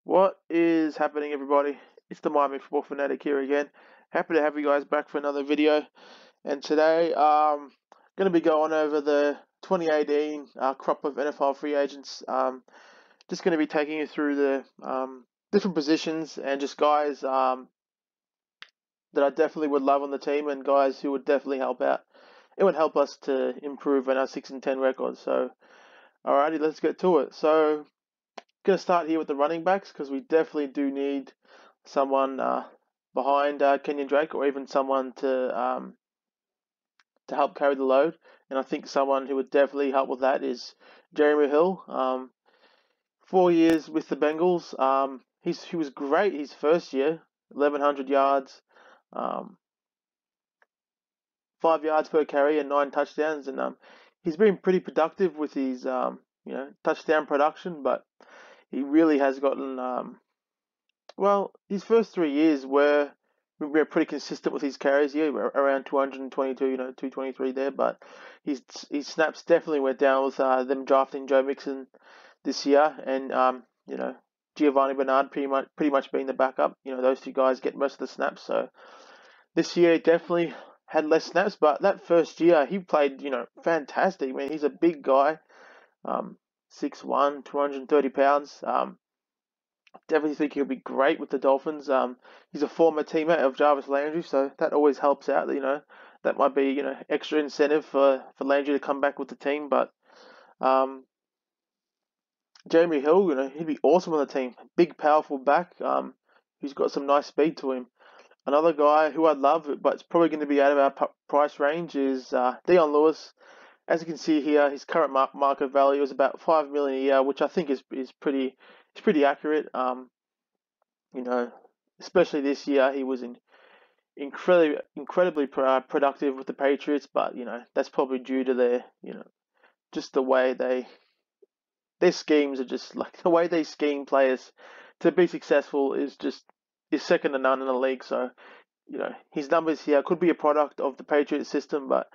What is happening, everybody? It's the Miami Football Fanatic here again. Happy to have you guys back for another video. And today, going to be going over the 2018 crop of NFL free agents. Just going to be taking you through the different positions and just guys that I definitely would love on the team and guys who would definitely help out. It would help us to improve on our 6-10 record. So, alrighty, let's get to it. So, going to start here with the running backs because we definitely do need someone behind Kenyon Drake, or even someone to help carry the load. And I think someone who would definitely help with that is Jeremy Hill. 4 years with the Bengals. He was great his first year, 1,100 yards, 5 yards per carry, and 9 touchdowns. And he's been pretty productive with his touchdown production, but he really has gotten his first 3 years we're pretty consistent with his carries. Yeah, we're around 222, 223 there, but his snaps definitely went down with them drafting Joe Mixon this year, and Giovanni Bernard pretty much being the backup. Those two guys get most of the snaps. So this year definitely had less snaps, but that first year he played fantastic. I mean, he's a big guy, 6'1", 230 pounds. Definitely think he'll be great with the Dolphins. He's a former teammate of Jarvis Landry, so that always helps out. That might be extra incentive for Landry to come back with the team. But Jeremy Hill, he'd be awesome on the team. Big, powerful back. Who's got some nice speed to him. Another guy who I'd love, but it's probably going to be out of our price range, is Dion Lewis. As you can see here, his current market value is about $5 million a year, which I think is pretty accurate. Especially this year, he was incredibly productive with the Patriots, but that's probably due to their just the way their schemes are just like the way they scheme players to be successful is second to none in the league. So his numbers here could be a product of the Patriots system, but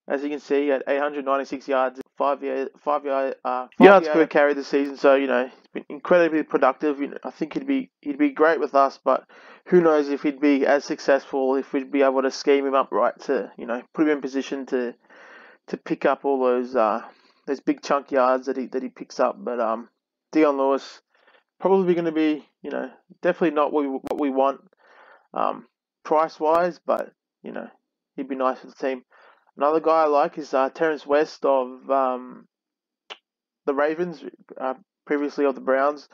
as you can see, he had 896 yards, 5 yards per carry this season. So he's been incredibly productive. I think he'd be great with us, but who knows if he'd be as successful if we'd be able to scheme him up right to put him in position to pick up all those big chunk yards that he picks up. But Dion Lewis probably going to be definitely not what we want price wise, but he'd be nice for the team. Another guy I like is Terrence West of the Ravens, previously of the Browns.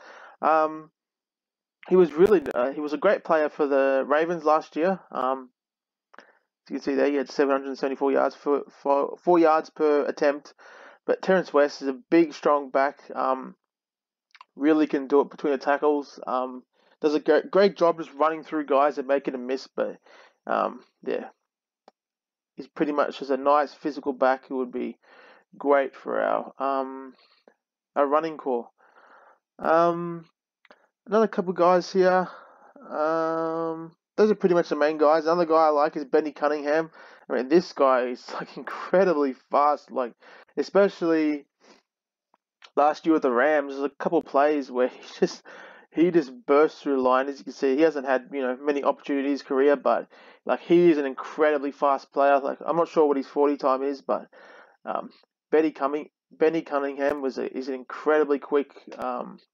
He was a great player for the Ravens last year. As you can see there, he had 774 yards for 4 yards per attempt. But Terrence West is a big, strong back. Really can do it between the tackles. Does a great job just running through guys and making them miss. But he's pretty much just a nice physical back who would be great for our running core. Another couple guys here. Those are pretty much the main guys. Another guy I like is Benny Cunningham. I mean, this guy is like incredibly fast. Like, especially last year with the Rams, there's a couple plays where he just bursts through the line. As you can see, he hasn't had many opportunities in his career, but like he is an incredibly fast player. Like, I'm not sure what his 40 time is, but Benny Cunningham is an incredibly quick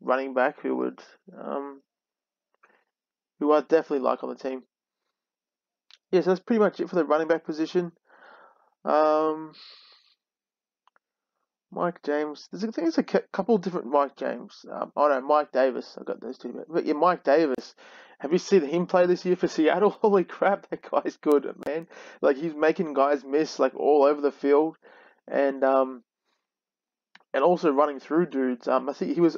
running back who I'd definitely like on the team. Yeah, so that's pretty much it for the running back position. Mike James. I think there's a couple of different Mike James. Mike Davis. I got those two. But yeah, Mike Davis. Have you seen him play this year for Seattle? Holy crap, that guy's good, man. Like, he's making guys miss like all over the field, and also running through dudes. I think he was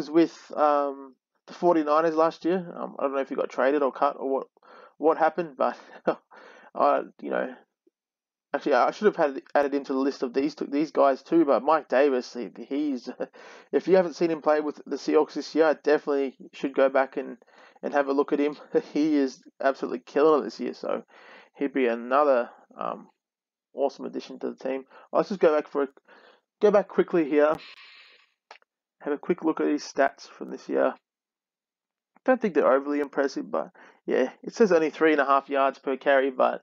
with the 49ers last year. I don't know if he got traded or cut or what happened, but actually, I should have added him to the list of these guys too. But Mike Davis, he's if you haven't seen him play with the Seahawks this year, I definitely should go back and have a look at him. He is absolutely killing it this year. So he'd be another awesome addition to the team. Let's just go back quickly here. Have a quick look at his stats from this year. don't think they're overly impressive, but yeah, it says only 3.5 yards per carry, but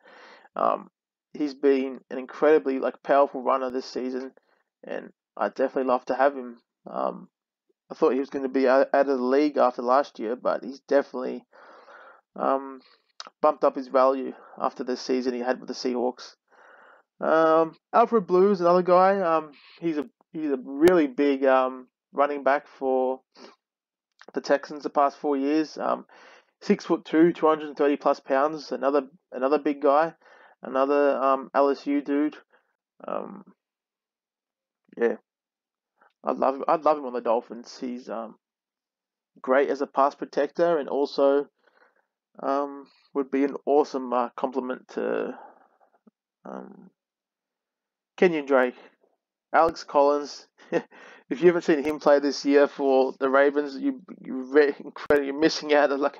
um, he's been an incredibly powerful runner this season, and I'd definitely love to have him. I thought he was going to be out of the league after last year, but he's definitely um, bumped up his value after the season he had with the Seahawks. Alfred Blue is another guy. He's a really big running back for the Texans the past 4 years. 6'2", 230 plus pounds. Another big guy. Another LSU dude. Um, yeah, I'd love him on the Dolphins. He's great as a pass protector, and also would be an awesome complement to um, Kenyon Drake. Alex Collins, if you haven't seen him play this year for the Ravens, you're missing out on a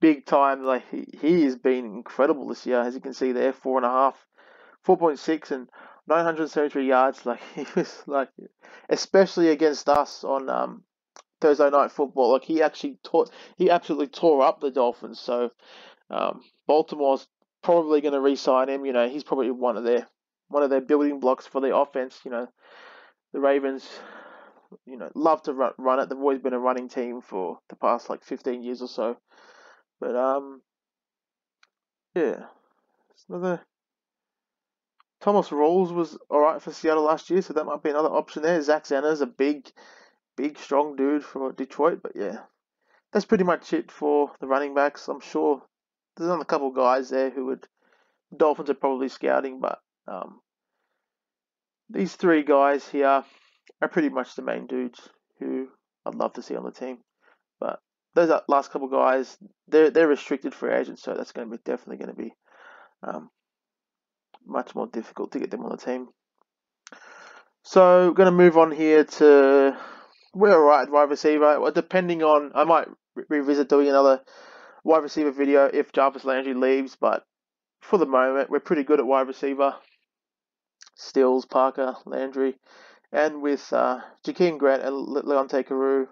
big time. He has been incredible this year, as you can see there, 4.6 and 973 yards. He was especially against us on Thursday Night Football. He absolutely tore up the Dolphins. So Baltimore's probably going to re-sign him. He's probably one of their building blocks for the offense. The Ravens, love to run it. They've always been a running team for the past 15 years or so. But yeah, it's another. Thomas Rawls was all right for Seattle last year, so that might be another option there. Zach Zenner's a big, strong dude for Detroit, but yeah, that's pretty much it for the running backs. I'm sure there's another couple guys there the Dolphins are probably scouting, but these three guys here are pretty much the main dudes who I'd love to see on the team. But those last couple guys, they're restricted free agents, so that's definitely going to be much more difficult to get them on the team. So, going to move on here to we're alright at wide receiver. Well, depending on, I might revisit doing another wide receiver video if Jarvis Landry leaves, but for the moment, we're pretty good at wide receiver. Stills, Parker, Landry, and with Jakeem Grant and Leonte Carew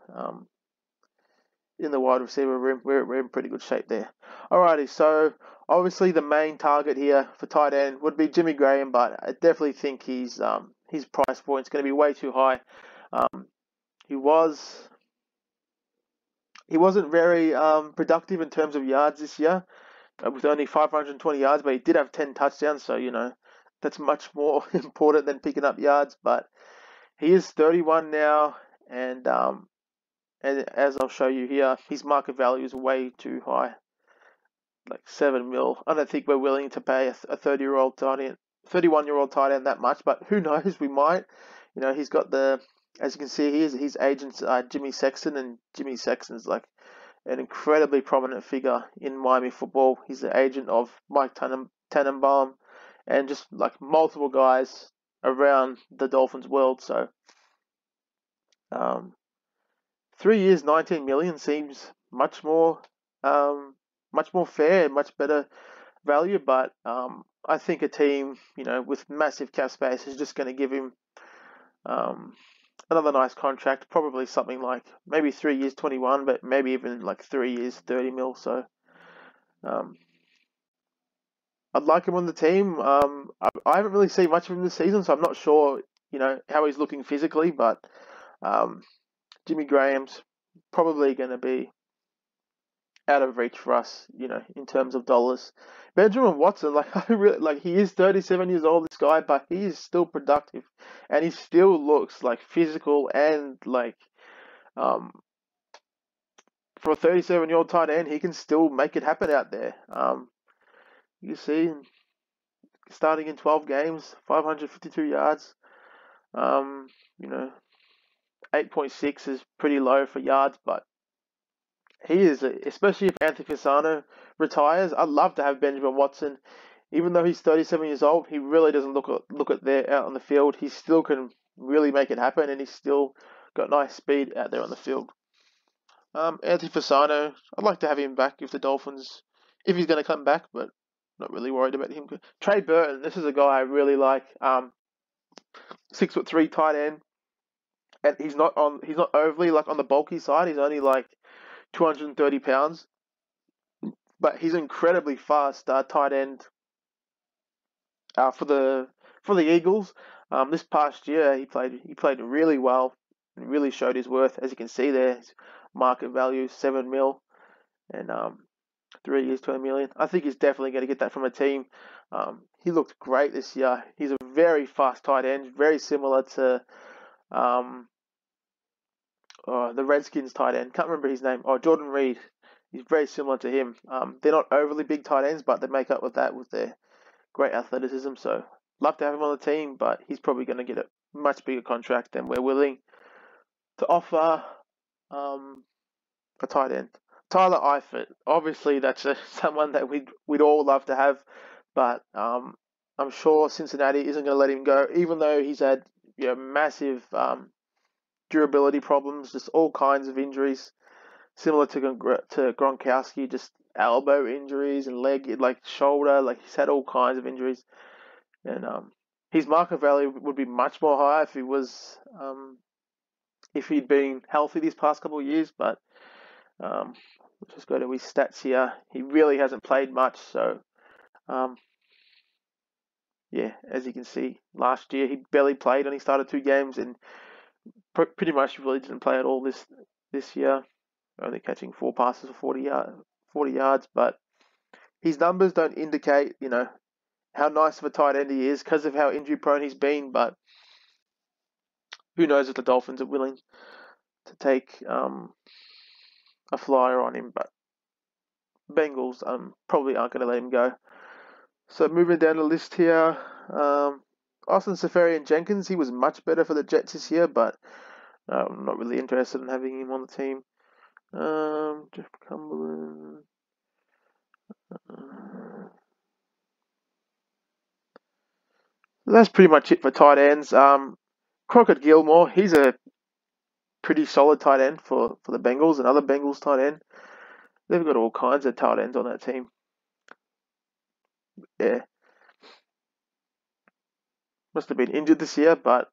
in the wide receiver room, we're in pretty good shape there. Alrighty, so obviously the main target here for tight end would be Jimmy Graham, but I definitely think his price point is going to be way too high. He wasn't very productive in terms of yards this year, with only 520 yards, but he did have 10 touchdowns, so that's much more important than picking up yards. But he is 31 now, and as I'll show you here, his market value is way too high, like 7 mil. I don't think we're willing to pay a 31-year-old tight end that much, but who knows? We might. He's got as you can see here, his agent's Jimmy Sexton, and Jimmy Sexton's an incredibly prominent figure in Miami football. He's the agent of Mike Tannenbaum and just multiple guys around the Dolphins world. So 3 years, 19 million seems much more fair, much better value. But I think a team, with massive cap space is just going to give him another nice contract, probably something like maybe 3 years, 21, but maybe even 3 years, 30 mil. So I'd like him on the team. I haven't really seen much of him this season, so I'm not sure, how he's looking physically, but Jimmy Graham's probably going to be out of reach for us, in terms of dollars. Benjamin Watson, I really he is 37 years old, this guy, but he is still productive, and he still looks physical and for a 37-year-old tight end, he can still make it happen out there. You see, starting in 12 games, 552 yards. 8.6 is pretty low for yards, but he is, especially if Anthony Fasano retires. I'd love to have Benjamin Watson. Even though he's 37 years old, he really doesn't look at there out on the field. He still can really make it happen, and he's still got nice speed out there on the field. Anthony Fasano, I'd like to have him back if he's going to come back, but not really worried about him. Trey Burton, this is a guy I really like. 6'3" tight end, and he's not overly on the bulky side. He's only 230 pounds, but he's incredibly fast tight end for the Eagles. This past year, he played really well and really showed his worth. As you can see there, his market value 7 mil and 3 years, 20 million. I think he's definitely going to get that from a team. He looked great this year. He's a very fast tight end, very similar to the Redskins tight end. Can't remember his name. Oh, Jordan Reed. He's very similar to him. They're not overly big tight ends, but they make up with that with their great athleticism. So love to have him on the team, but he's probably going to get a much bigger contract than we're willing to offer a tight end. Tyler Eifert, obviously that's someone that we'd all love to have, but I'm sure Cincinnati isn't going to let him go, even though he's had massive durability problems, just all kinds of injuries, similar to Gronkowski, just elbow injuries and leg, like shoulder, like he's had all kinds of injuries, and his market value would be much more high if he was if he'd been healthy these past couple of years, but let's just go to his stats here. He really hasn't played much, so yeah, as you can see, last year he barely played, only started 2 games, and pretty much really didn't play at all this year, only catching 4 passes for 40 yards, but his numbers don't indicate, how nice of a tight end he is because of how injury prone he's been, but who knows if the Dolphins are willing to take a flyer on him, but Bengals probably aren't going to let him go. So moving down the list here, Austin Seferian-Jenkins, he was much better for the Jets this year, but I'm not really interested in having him on the team. Jeff Cumberland. That's pretty much it for tight ends. Crockett Gilmore, he's a pretty solid tight end for the Bengals, another Bengals tight end. They've got all kinds of tight ends on that team. Yeah. Must have been injured this year, but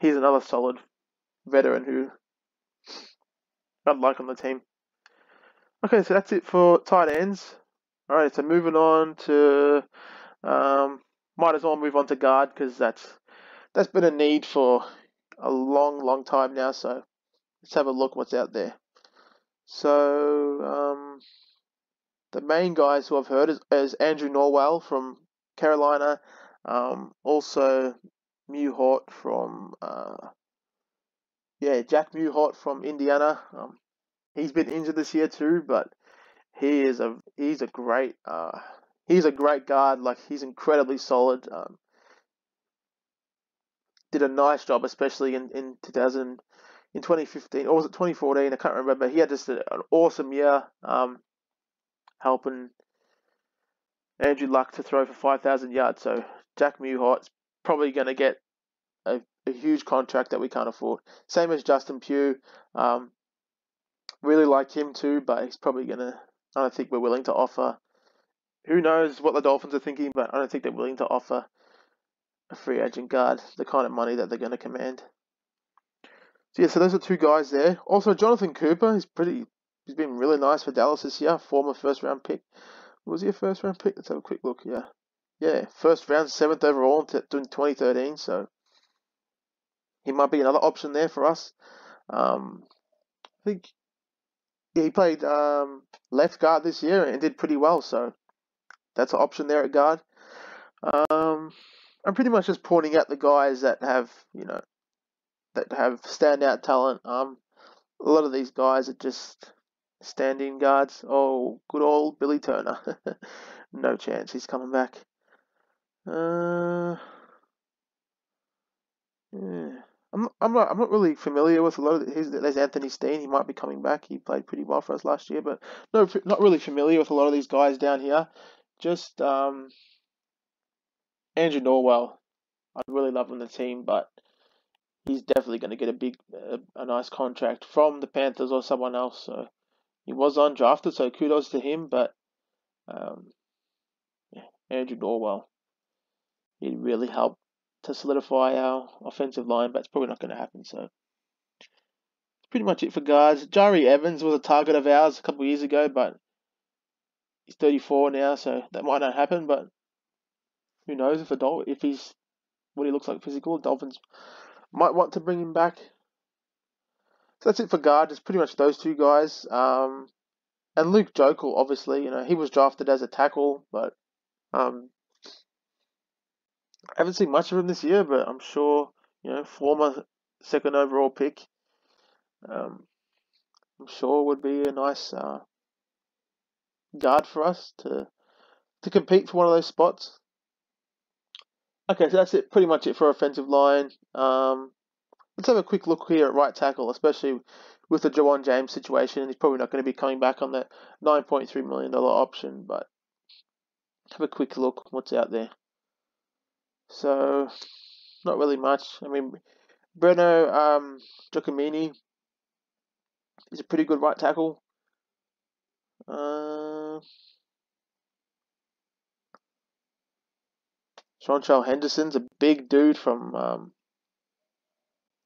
he's another solid veteran who I'd like on the team. Okay, so that's it for tight ends. Alright, so moving on to might as well move on to guard because that's been a need for a long time now, so let's have a look what's out there. So the main guys who I've heard is Andrew Norwell from Carolina, also Mewhort from Jack Mewhort from Indiana. He's been injured this year too, but he's a great guard. Like, he's incredibly solid. Did a nice job, especially in 2015, or was it 2014? I can't remember. He had just an awesome year, helping Andrew Luck to throw for 5,000 yards. So Jack Mewhart's probably going to get a huge contract that we can't afford. Same as Justin Pugh. Really like him too, but he's probably going to, I don't think we're willing to offer. Who knows what the Dolphins are thinking, but I don't think they're willing to offer a free agent guard the kind of money that they're going to command. So yeah, so those are 2 guys there. Also, Jonathan Cooper, he's been really nice for Dallas this year, former first round pick. Was he a first round pick? Let's have a quick look. Yeah, first round, 7th overall in 2013. So he might be another option there for us. I think he played left guard this year and did pretty well. So that's an option there at guard. I'm pretty much just pointing out the guys that have standout talent. A lot of these guys are just stand-in guards. Oh, good old Billy Turner. No chance he's coming back. Yeah. I'm not really familiar with a lot of his. There's Anthony Steen. He might be coming back. He played pretty well for us last year, but no, not really familiar with a lot of these guys down here. Just Andrew Norwell. I'd really love him on the team, but he's definitely going to get a nice contract from the Panthers or someone else. So he was undrafted, so kudos to him. But Andrew Norwell, he'd really help to solidify our offensive line, but it's probably not going to happen. So Pretty much it for guards. Jari Evans was a target of ours a couple of years ago, but he's 34 now, so that might not happen. But who knows if he's what he looks like physical, Dolphins might want to bring him back. So that's it for guard. It's pretty much those two guys. And Luke Jokel, obviously, he was drafted as a tackle, but I haven't seen much of him this year. But I'm sure, former second overall pick, I'm sure would be a nice guard for us to compete for one of those spots. Okay, so that's it. Pretty much it for offensive line. Let's have a quick look here at right tackle, especially with the Jawan James situation. He's probably not going to be coming back on that $9.3 million option, but have a quick look what's out there. So, not really much. I mean, Breno Giacomini is a pretty good right tackle. Sean Henderson's a big dude from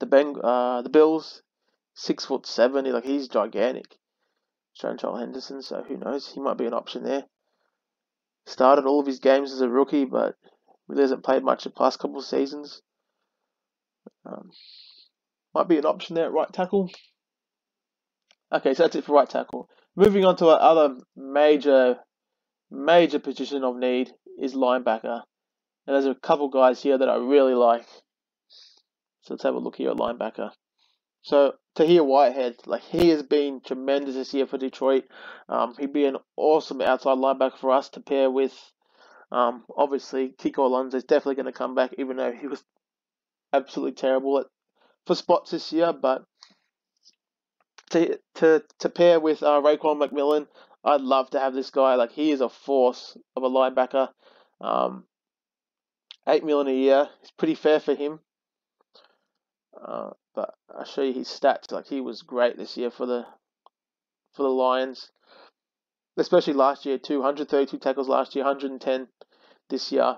the Bills, 6'7". He's gigantic. Sean Henderson, so who knows? He might be an option there. Started all of his games as a rookie, but really hasn't played much the past couple of seasons. Might be an option there at right tackle. Okay, so that's it for right tackle. Moving on to our other major position of need is linebacker. And there's a couple guys here that I really like. So let's have a look here at linebacker. So Tahir Whitehead, he has been tremendous this year for Detroit. He'd be an awesome outside linebacker for us to pair with. Obviously, Kiko Alonso is definitely going to come back, even though he was absolutely terrible for spots this year. But to pair with Raekwon McMillan, I'd love to have this guy. He is a force of a linebacker. $8 million a year is pretty fair for him. But I'll show you his stats. He was great this year for the Lions, especially last year. 232 tackles last year, 110 this year.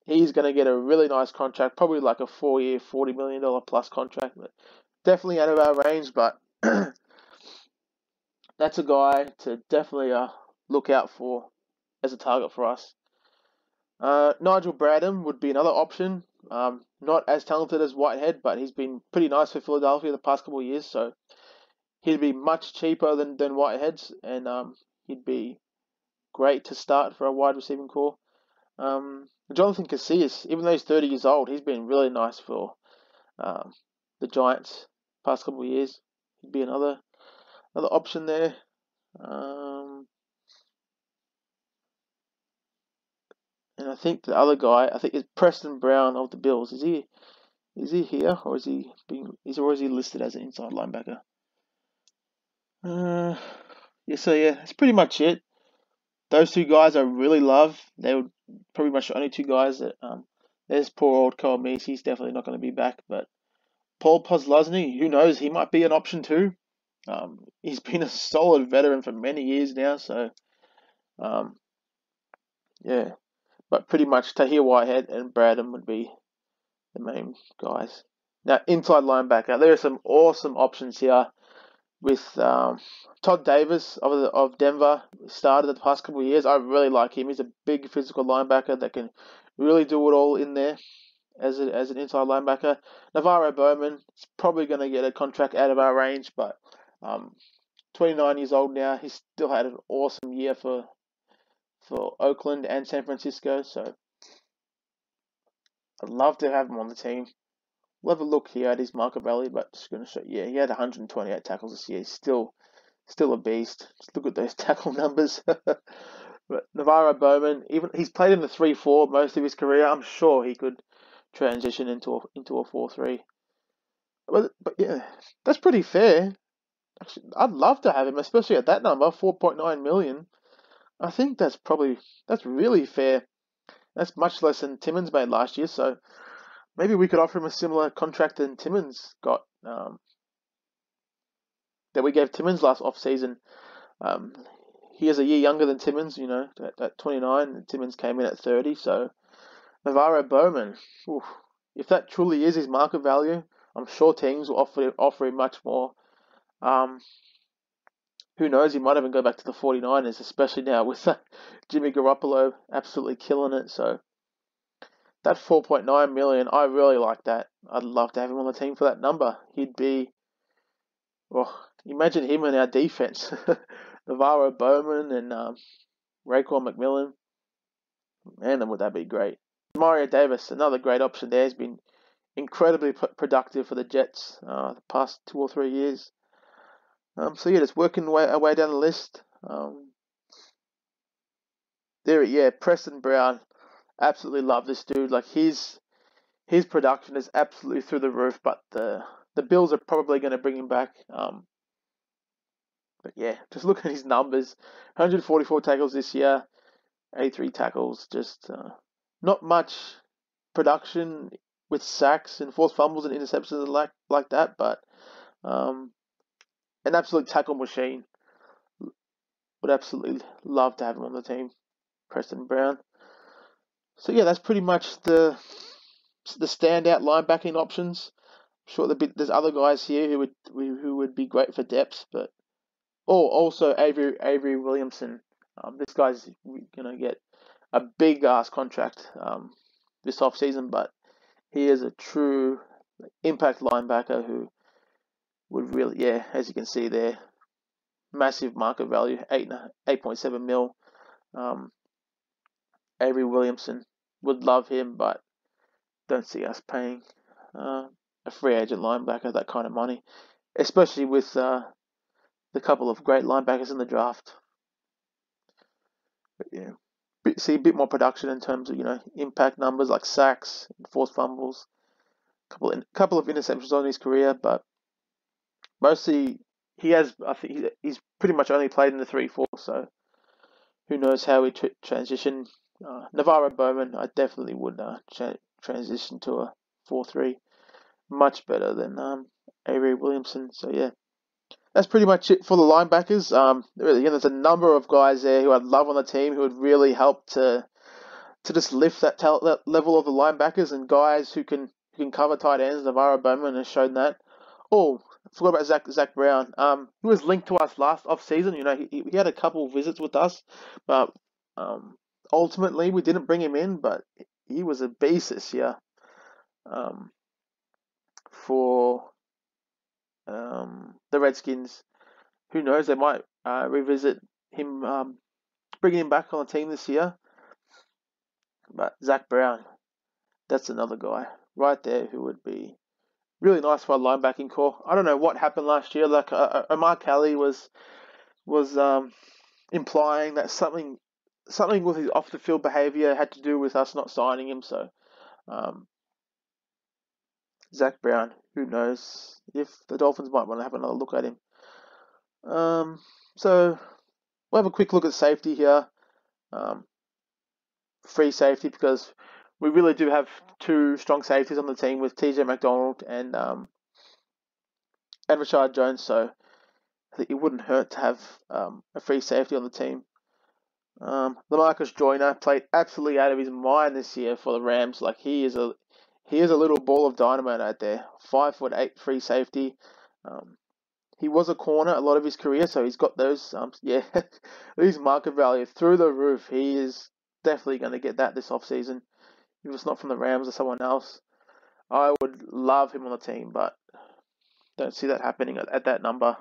He's going to get a really nice contract, probably like a 4-year, $40 million plus contract. But definitely out of our range, but that's a guy to definitely look out for as a target for us. Nigel Bradham would be another option. Not as talented as Whitehead, but he's been pretty nice for Philadelphia the past couple of years, so he'd be much cheaper than Whitehead's, and he'd be great to start for a wide receiving core. Jonathan Casillas, even though he's 30 years old, he's been really nice for the Giants the past couple of years. He'd be another option there. And I think the other guy, is Preston Brown of the Bills. Is he here, or is he listed as an inside linebacker? That's pretty much it. Those two guys I really love. They were pretty much the only two guys that there's poor old Cole Meese. He's definitely not going to be back. But Paul Posluszny, who knows? He might be an option too. He's been a solid veteran for many years now. So, yeah. But pretty much Tahir Whitehead and Bradham would be the main guys. Now, inside linebacker, there are some awesome options here with Todd Davis of Denver. Started the past couple of years. I really like him. He's a big physical linebacker that can really do it all in there as an inside linebacker. Navarro Bowman is probably going to get a contract out of our range, but 29 years old now. He still had an awesome year for Oakland and San Francisco, so I'd love to have him on the team. We'll have a look here at his market value, but just going to show he had 128 tackles this year. He's still a beast. Just look at those tackle numbers. But Navarro Bowman, he's played in the 3-4 most of his career. I'm sure he could transition into a 4-3. But yeah, that's pretty fair. Actually, I'd love to have him, especially at that number, 4.9 million. I think that's really fair. That's much less than Timmons made last year, so maybe we could offer him a similar contract than Timmons got, that we gave Timmons last off-season. He is a year younger than Timmons, at 29, and Timmons came in at 30, so Navarro Bowman, if that truly is his market value, I'm sure teams will offer him much more Um, who knows? He might even go back to the 49ers, especially now with Jimmy Garoppolo absolutely killing it. So that 4.9 million, I really like that. I'd love to have him on the team for that number. He'd be, well, imagine him in our defense. Navarro Bowman and Raekwon McMillan. Man, would that be great? Mario Davis, another great option there. He's been incredibly productive for the Jets the past 2 or 3 years. So yeah, just working our way down the list. Preston Brown, absolutely love this dude. Like his production is absolutely through the roof, but the Bills are probably going to bring him back. But yeah, just look at his numbers: 144 tackles this year, 83 tackles. Just not much production with sacks and forced fumbles and interceptions and like that, but an absolute tackle machine. Would absolutely love to have him on the team, Preston Brown. So yeah, that's pretty much the standout linebacking options. I'm sure there's other guys here who would be great for depth, but also Avery Williamson. This guy's gonna get a big ass contract this off season, but he is a true impact linebacker who would really, as you can see there, massive market value, 8.7 mil. Avery Williamson, would love him, but don't see us paying a free agent linebacker that kind of money, especially with the couple of great linebackers in the draft. But yeah, see a bit more production in terms of impact numbers like sacks, forced fumbles, couple of interceptions on his career, but mostly I think he's pretty much only played in the 3-4, so who knows how he transition. Navarro Bowman, I definitely would transition to a 4-3, much better than Avery Williamson. So yeah, that's pretty much it for the linebackers. There's a number of guys there who I'd love on the team who would really help to just lift that level of the linebackers, and guys who can cover tight ends. Navarro Bowman has shown that. Oh, I forgot about Zach Brown. He was linked to us last off season. He had a couple of visits with us, but ultimately we didn't bring him in. But he was a beast this year. For the Redskins, who knows? They might revisit him, bringing him back on the team this year. But Zach Brown, that's another guy right there who would be really nice for a linebacking core. I don't know what happened last year. Like Omar Kelly was implying that something with his off the field behavior had to do with us not signing him. So Zach Brown, who knows if the Dolphins might want to have another look at him. So we'll have a quick look at safety here. Free safety, because we really do have two strong safeties on the team with TJ McDonald and Rashad Jones. So I think it wouldn't hurt to have a free safety on the team. LaMarcus Joyner played absolutely out of his mind this year for the Rams. Like he is a little ball of dynamite out there. 5'8" free safety. He was a corner a lot of his career, so he's got those. His market value through the roof. He is definitely going to get that this offseason. If it's not from the Rams or someone else, I would love him on the team, but don't see that happening at that number.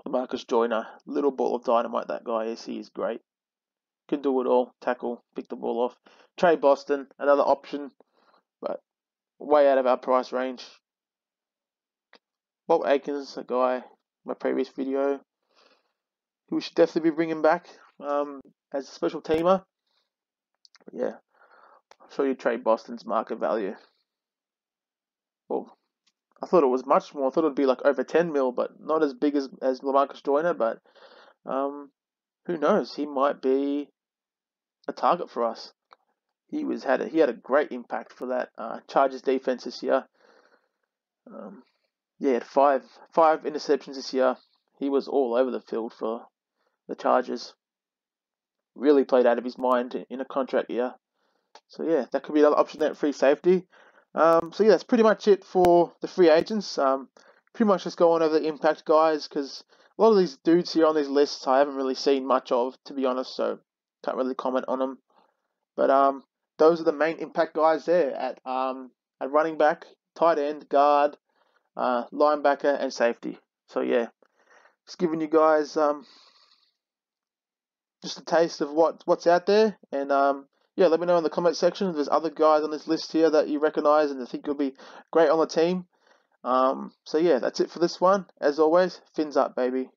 Marcus Joyner, little ball of dynamite that guy is. He is great. Can do it all. Tackle, pick the ball off. Trey Boston, another option, but way out of our price range. Bob Aikens, a guy in my previous video, who we should definitely be bringing back as a special teamer. But yeah, I'll show you Trey Boston's market value. Well, I thought it was much more. I thought it would be like over 10 mil, but not as big as LaMarcus Joyner. But who knows? He might be a target for us. He had a great impact for that Chargers defense this year. He had five interceptions this year. He was all over the field for the Chargers. Really played out of his mind in a contract year. So yeah, that could be another option there at free safety. So yeah, that's pretty much it for the free agents. If pretty much just going over the impact guys, because a lot of these dudes here on these lists I haven't really seen much of, to be honest, so can't really comment on them. But those are the main impact guys there at running back, tight end, guard, linebacker, and safety. So yeah, just giving you guys just a taste of what's out there, and yeah, let me know in the comment section if there's other guys on this list here that you recognize and you think will be great on the team. So yeah, that's it for this one. As always, fins up, baby.